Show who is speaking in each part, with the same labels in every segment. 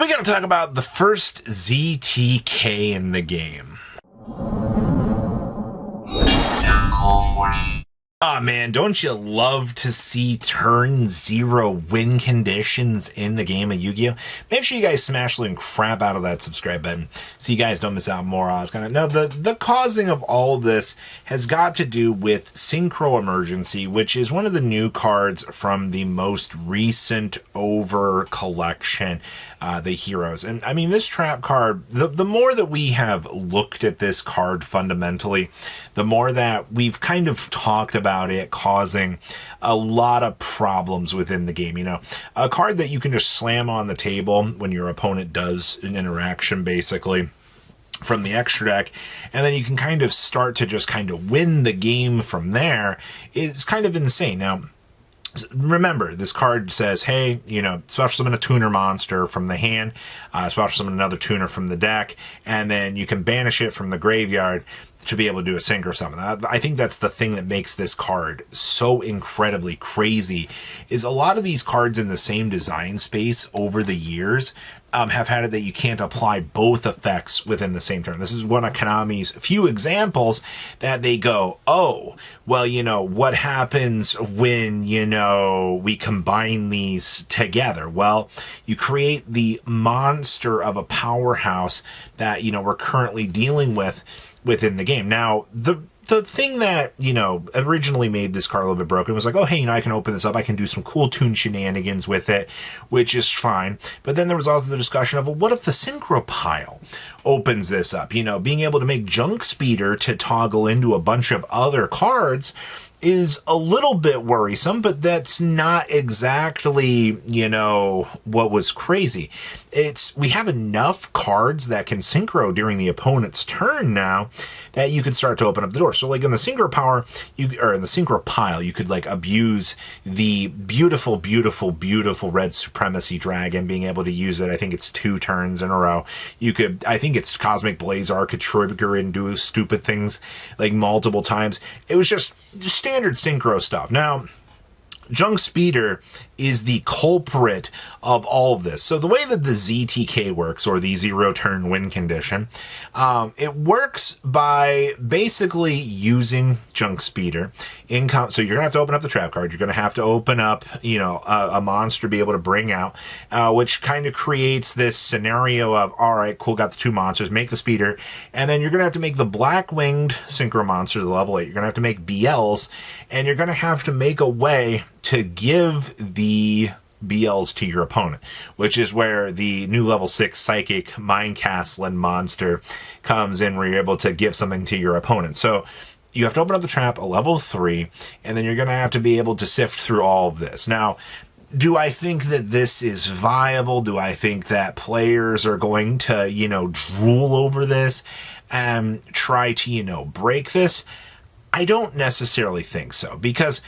Speaker 1: We gotta talk about the first ZTK in the game. Ah, man, don't you love to see turn 0 win conditions in the game of Yu-Gi-Oh? Make sure you guys smash the crap out of that subscribe button so you guys don't miss out more. No, the causing of all this has got to do with Synchro Emergency, which is one of the new cards from the most recent Over collection, the Heroes. And I mean, this trap card, the more that we have looked at this card fundamentally, the more that we've kind of talked about it causing a lot of problems within the game. You know, a card that you can just slam on the table when your opponent does an interaction, basically, from the extra deck, and then you can kind of start to just kind of win the game from there, is kind of insane. Now, remember, this card says, hey, you know, special summon a tuner monster from the hand, special summon another tuner from the deck, and then you can banish it from the graveyard to be able to do a synchro summon. I think that's the thing that makes this card so incredibly crazy, is a lot of these cards in the same design space over the years have had it that you can't apply both effects within the same turn. This is one of Konami's few examples that they go, oh, well, you know, what happens when, you know, we combine these together? Well, you create the monster of a powerhouse that, you know, we're currently dealing with within the game. Now, the thing that, you know, originally made this card a little bit broken was like, oh, hey, you know, I can open this up. I can do some cool tune shenanigans with it, which is fine. But then there was also the discussion of, well, what if the synchro pile opens this up? You know, being able to make junk speeder to toggle into a bunch of other cards is a little bit worrisome, but that's not exactly, you know, what was crazy. We have enough cards that can synchro during the opponent's turn now that you can start to open up the door. So like in the synchro power, or in the synchro pile, you could like abuse the beautiful, beautiful, beautiful red supremacy dragon, being able to use it. I think it's 2 turns in a row. You could, I think it's Cosmic Blazar could trigger and do stupid things like multiple times. It was just standard synchro stuff. Now, Junk Speeder is the culprit of all of this. So the way that the ZTK works, or the 0 turn win condition, it works by basically using Junk Speeder. So you're going to have to open up the trap card. You're going to have to open up, you know, a monster to be able to bring out, which kind of creates this scenario of, all right, cool, got the 2 monsters, make the speeder, and then you're going to have to make the black-winged synchro monster to level 8. You're going to have to make BLs, and you're going to have to make a way to give the BLs to your opponent, which is where the new level 6 Psychic Mind Castling monster comes in, where you're able to give something to your opponent. So you have to open up the trap, a level 3, and then you're going to have to be able to sift through all of this. Now, do I think that this is viable? Do I think that players are going to, you know, drool over this and try to, you know, break this? I don't necessarily think so, because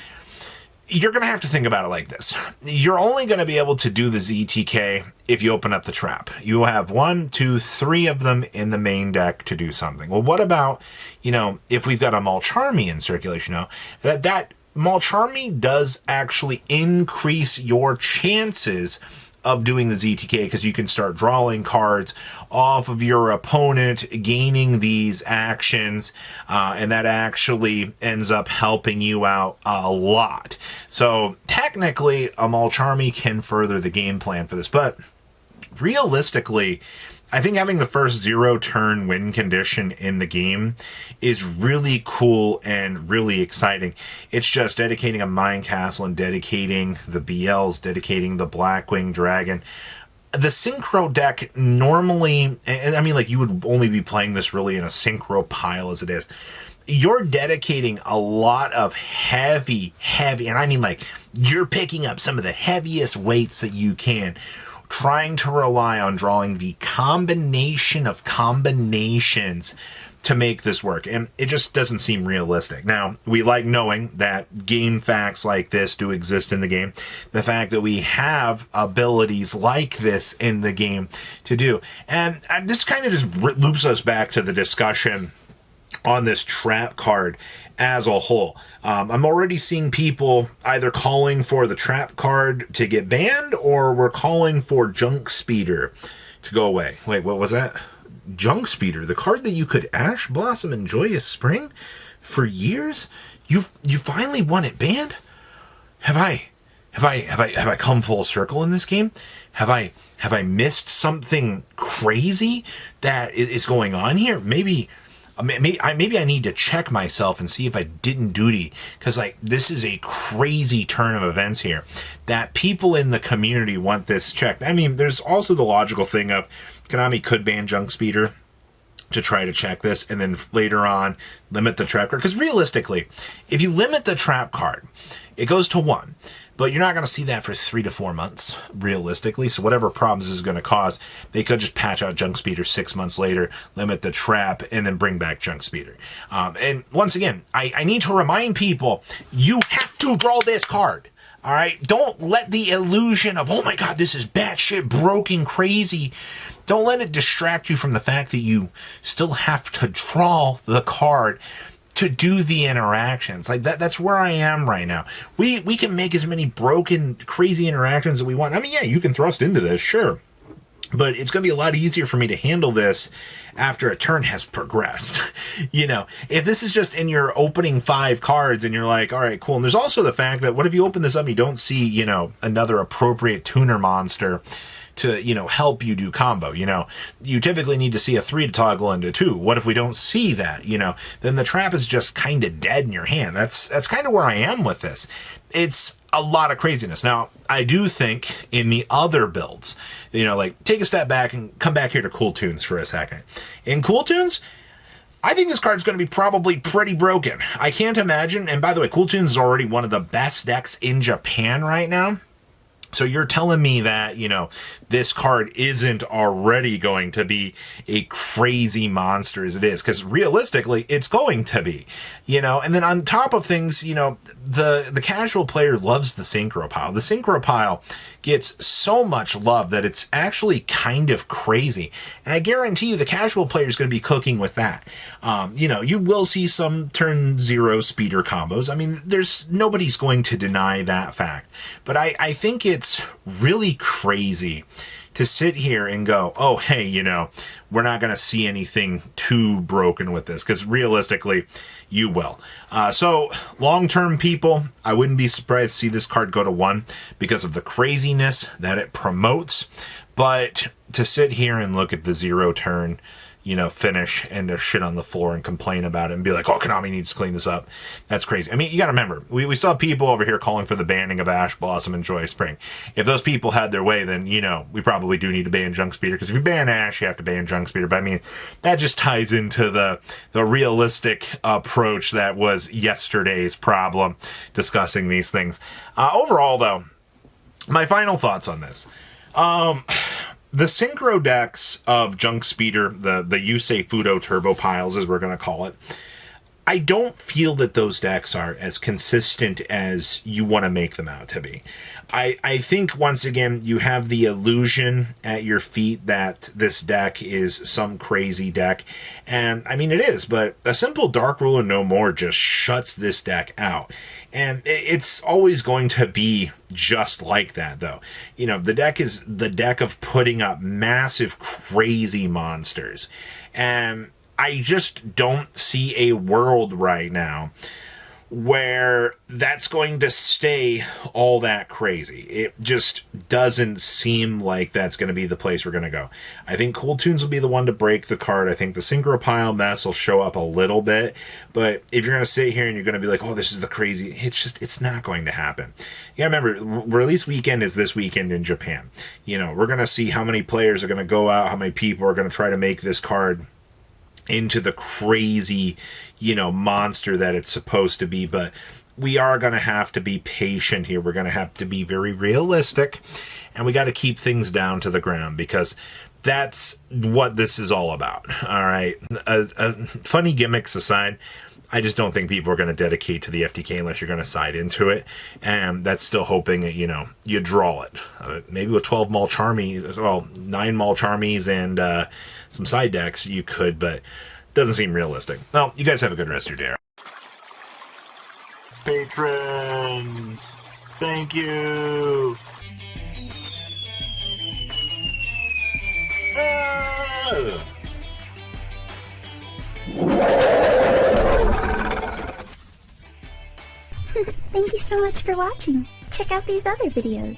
Speaker 1: you're going to have to think about it like this. You're only going to be able to do the ZTK if you open up the trap. You will have 1, 2, 3 of them in the main deck to do something. Well, what about, you know, if we've got a Malcharmi in circulation now, that Malcharmi does actually increase your chances of doing the ZTK, because you can start drawing cards off of your opponent, gaining these actions, and that actually ends up helping you out a lot. So technically, a Malcharmi can further the game plan for this, but realistically, I think having the first 0 turn win condition in the game is really cool and really exciting. It's just dedicating a Mind Castle and dedicating the BLs, dedicating the Blackwing Dragon. The Synchro deck normally, and I mean, like, you would only be playing this really in a Synchro pile as it is. You're dedicating a lot of heavy, and I mean, like, you're picking up some of the heaviest weights that you can, trying to rely on drawing the combination of combinations to make this work, and it just doesn't seem realistic. Now, we like knowing that game facts like this do exist in the game, the fact that we have abilities like this in the game to do, and this kind of just loops us back to the discussion on this trap card as a whole. I'm already seeing people either calling for the trap card to get banned, or we're calling for Junk Speeder to go away. Wait, what was that? Junk Speeder, the card that you could Ash Blossom and Joyous Spring for years? You finally want it banned? Have I come full circle in this game? Have I missed something crazy that is going on here? Maybe I need to check myself and see if I didn't duty, because like this is a crazy turn of events here that people in the community want this checked. I mean, there's also the logical thing of Konami could ban Junk Speeder to try to check this, and then later on limit the trap card. Because realistically, if you limit the trap card, it goes to 1. But you're not going to see that for 3 to 4 months, realistically. So whatever problems this is going to cause, they could just patch out Junk Speeder 6 months later, limit the trap, and then bring back Junk Speeder. And once again, I need to remind people, you have to draw this card. All right? Don't let the illusion of, oh my God, this is batshit broken crazy. Don't let it distract you from the fact that you still have to draw the card to do the interactions. Like that's where I am right now. We can make as many broken, crazy interactions that we want. I mean, yeah, you can thrust into this, sure. But it's going to be a lot easier for me to handle this after a turn has progressed. You know, if this is just in your opening 5 cards and you're like, all right, cool. And there's also the fact that what if you open this up and you don't see, you know, another appropriate tuner monster to, you know, help you do combo. You know, you typically need to see a 3 to toggle into 2. What if we don't see that? You know, then the trap is just kind of dead in your hand. That's kind of where I am with this. It's a lot of craziness. Now, I do think in the other builds, you know, like take a step back and come back here to Cool Tunes for a second. In Cool Tunes, I think this card's going to be probably pretty broken. I can't imagine. And by the way, Cool Tunes is already one of the best decks in Japan right now. So you're telling me that, you know, this card isn't already going to be a crazy monster as it is, because realistically, it's going to be, you know. And then on top of things, you know, the casual player loves the Synchro Pile. The Synchro Pile gets so much love that it's actually kind of crazy. And I guarantee you the casual player is going to be cooking with that. You know, you will see some turn 0 speeder combos. I mean, nobody's going to deny that fact. But I think it's really crazy to sit here and go, oh, hey, you know, we're not going to see anything too broken with this, because realistically, you will. So long-term people, I wouldn't be surprised to see this card go to 1 because of the craziness that it promotes. But to sit here and look at the 0 turn, you know, finish and to shit on the floor and complain about it and be like, oh, Konami needs to clean this up. That's crazy. I mean, you got to remember, we still have people over here calling for the banning of Ash Blossom and Joyous Spring. If those people had their way, then, you know, we probably do need to ban Junk Speeder, because if you ban Ash, you have to ban Junk Speeder. But I mean, that just ties into the realistic approach that was yesterday's problem discussing these things. Overall, though, my final thoughts on this. The synchro decks of Junk Speeder, the Yusei Fudo Turbo Piles, as we're going to call it, I don't feel that those decks are as consistent as you want to make them out to be. I think, once again, you have the illusion at your feet that this deck is some crazy deck. And, I mean, it is, but a simple Dark Rule and no more just shuts this deck out. And it's always going to be just like that, though. You know, the deck is the deck of putting up massive, crazy monsters. And I just don't see a world right now where that's going to stay all that crazy. It just doesn't seem like that's going to be the place we're going to go. I think Cool Tunes will be the one to break the card. I think the Synchro Pile mess will show up a little bit. But if you're going to sit here and you're going to be like, oh, this is the crazy, it's not going to happen. You gotta remember, release weekend is this weekend in Japan. You know, we're going to see how many players are going to go out, how many people are going to try to make this card into the crazy, you know, monster that it's supposed to be. But we are going to have to be patient here. We're going to have to be very realistic, and we got to keep things down to the ground, because that's what this is all about. All right. Funny gimmicks aside, I just don't think people are going to dedicate to the FTK unless you're going to side into it. And that's still hoping that, you know, you draw it. Maybe with 12 Mall Charmies, well, 9 Mall Charmies and some side decks, you could, but Doesn't seem realistic. Well, you guys have a good rest of your day. Patrons, thank you.
Speaker 2: Thank you so much for watching. Check out these other videos.